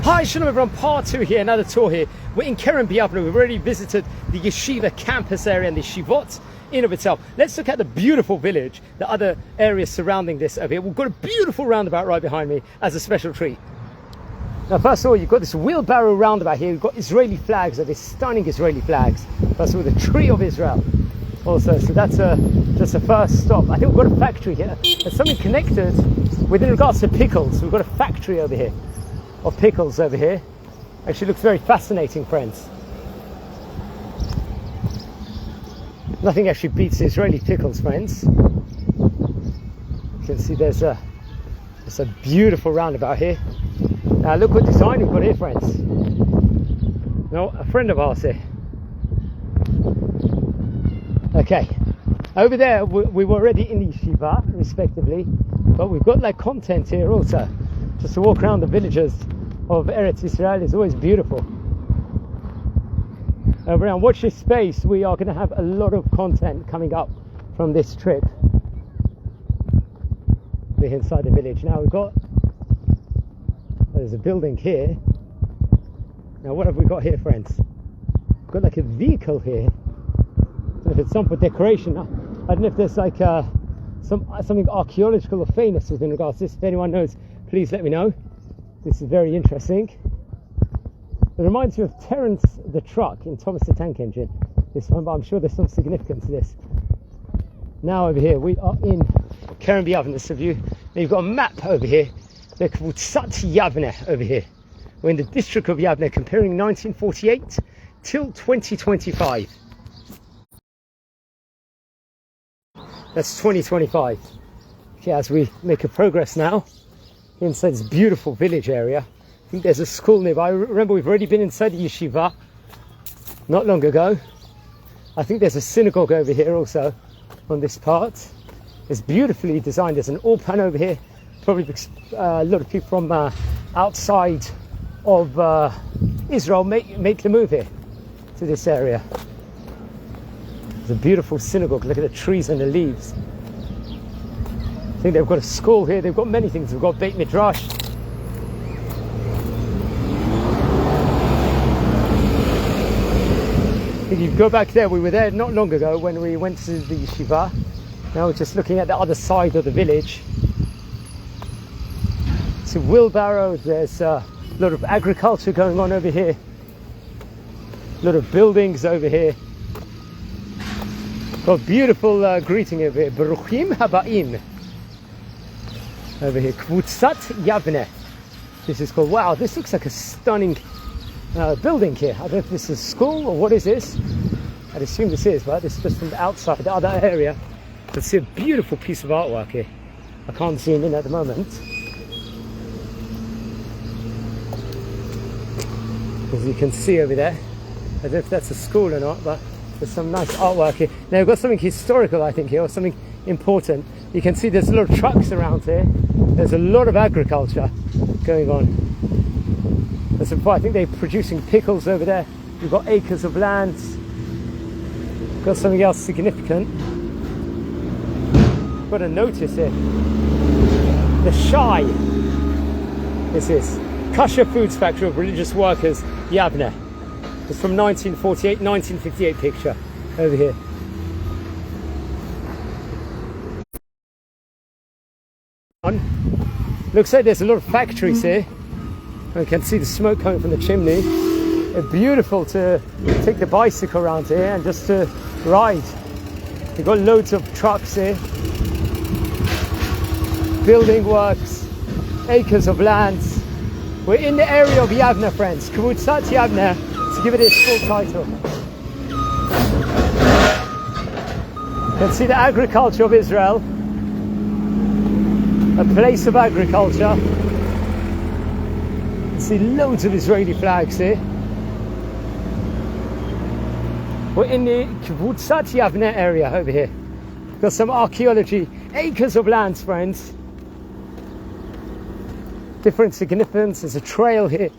Hi, shalom everyone, part 2 here, another tour here. We're in Kevutzat Yavne. We've already visited the yeshiva campus area and the yeshivot in of itself. Let's look at the beautiful village, the other areas surrounding this over here. We've got a beautiful roundabout right behind me as a special treat. Now, first of all, you've got this wheelbarrow roundabout here. You've got Israeli flags, these stunning Israeli flags. First of all, the tree of Israel. Also, so that's just a first stop. I think we've got a factory here. There's something connected within regards to pickles. We've got a factory over here of pickles over here. Actually looks very fascinating, friends. Nothing actually beats Israeli pickles, friends. You can see there's a beautiful roundabout here. Now look what design we've got here, friends. No, a friend of ours here. Okay, over there we were already in the yeshiva, respectively, but we've got like content here also. Just to walk around the villages of Eretz Israel is always beautiful. Over around, watch this space. We are going to have a lot of content coming up from this trip. We're inside the village. Now there's a building here. Now what have we got here, friends? We've got like a vehicle here. I don't know if it's some for decoration. I don't know if there's like something archaeological or famous within regards to this. If anyone knows, please let me know. This is very interesting. It reminds me of Terence the Truck in Thomas the Tank Engine. This one, but I'm sure there's some significance to this. Now over here, we are in Kevutzat Yavne. This view. Now you've got a map over here. The Kevutzat Yavne over here. We're in the district of Yavne, comparing 1948 till 2025. That's 2025. Okay, as we make a progress now inside this beautiful village area. I think there's a school nearby. Remember, we've already been inside the yeshiva not long ago. I think there's a synagogue over here also on this part. It's beautifully designed. There's an Ulpan over here. Probably a lot of people from outside of Israel make the move here to this area. There's a beautiful synagogue. Look at the trees and the leaves. I think they've got a school here. They've got many things. They've got Beit Midrash. If you go back there, we were there not long ago when we went to the yeshiva. Now we're just looking at the other side of the village. It's a wheelbarrow. There's a lot of agriculture going on over here. A lot of buildings over here. Got a beautiful greeting over here. Baruchim Habaim. Over here, Kevutzat Yavne. This is called, wow, this looks like a stunning building here. I don't know if this is a school or what is this. I'd assume this is, but this is just from the outside, the other area. You can see a beautiful piece of artwork here. I can't zoom in at the moment. As you can see over there, I don't know if that's a school or not, but there's some nice artwork here. Now we've got something historical, I think, here, or something important. You can see there's a lot of trucks around here. There's a lot of agriculture going on. As before, I think they're producing pickles over there. We've got acres of land. Got something else significant. Got a notice here. The Shai. This is Kosher Foods Factory of Religious Workers, Yavne. It's from 1948, 1958 picture over here. Looks like there's a lot of factories here. You can see the smoke coming from the chimney. It's beautiful to take the bicycle around here and just to ride. We've got loads of trucks here. Building works, acres of land. We're in the area of Yavne, friends. Kevutzat Yavne, to give it its full title. You can see the agriculture of Israel. A place of agriculture. You see loads of Israeli flags here. We're in the Kevutzat Yavne area over here. Got some archaeology, acres of land, friends. Different significance. There's a trail here.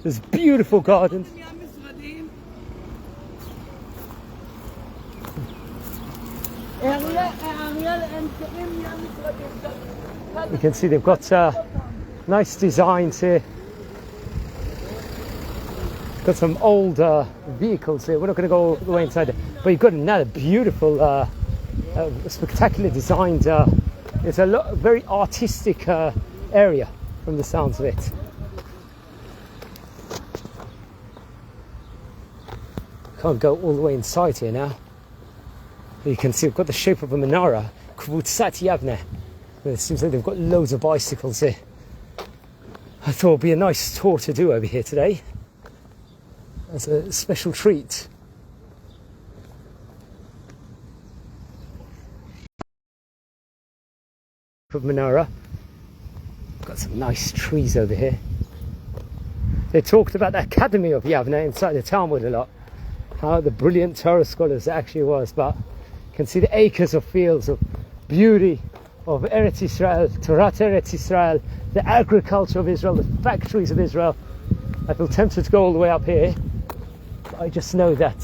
There's beautiful gardens. You can see they've got nice designs here. Got some old vehicles here. We're not going to go all the way inside it, but you've got another beautiful, spectacular designed. It's a very artistic area from the sounds of it. Can't go all the way inside here now. You can see we've got the shape of a menorah. Kevutzat Yavne. It seems like they've got loads of bicycles here. I thought it'd be a nice tour to do over here today as a special treat. Menorah. Got some nice trees over here. They talked about the Academy of Yavne inside the Talmud a lot. How the brilliant Torah scholars it actually was, but you can see the acres of fields of beauty of Eretz Israel, Torah Eretz Israel, the agriculture of Israel, the factories of Israel. I feel tempted to go all the way up here. But I just know that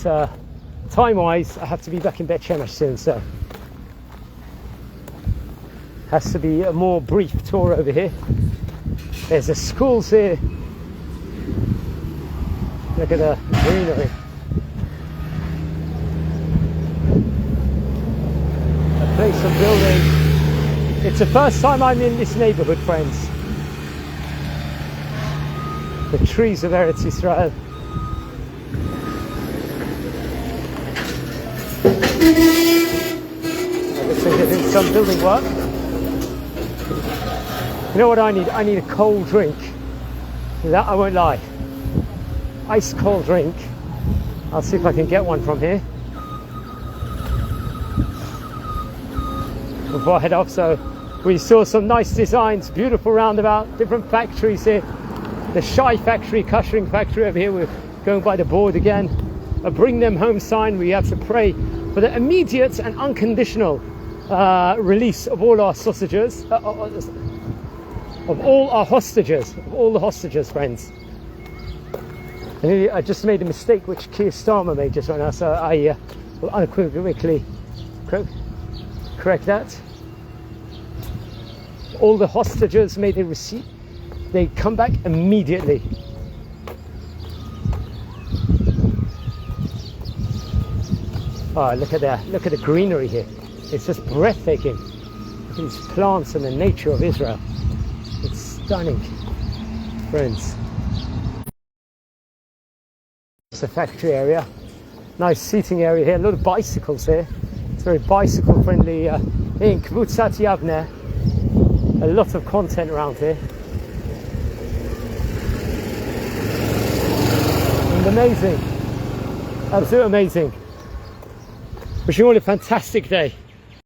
time-wise, I have to be back in Bet Shemesh soon, so has to be a more brief tour over here. There's the schools here. Look at the greenery. A place of building. It's the first time I'm in this neighbourhood, friends. The trees of Eretz Israel. Looks like they're doing some building work. You know what I need? I need a cold drink. That I won't lie. Ice cold drink. I'll see if I can get one from here before I head off. So we saw some nice designs, beautiful roundabout, different factories here. The Shai factory, Kushering factory over here. We're going by the board again. A bring them home sign. We have to pray for the immediate and unconditional release of all our sausages. Of all our hostages, of all the hostages, friends. And I just made a mistake which Keir Starmer made just right now, so I will unequivocally correct that. All the hostages may they receive, they come back immediately. Oh, look at that! Look at the greenery here. It's just breathtaking. Look at these plants and the nature of Israel. It's stunning, friends. It's a factory area. Nice seating area here. A lot of bicycles here. It's very bicycle friendly. In Kevutzat Yavne, a lot of content around here. And amazing. Absolutely amazing. Wishing you all a fantastic day.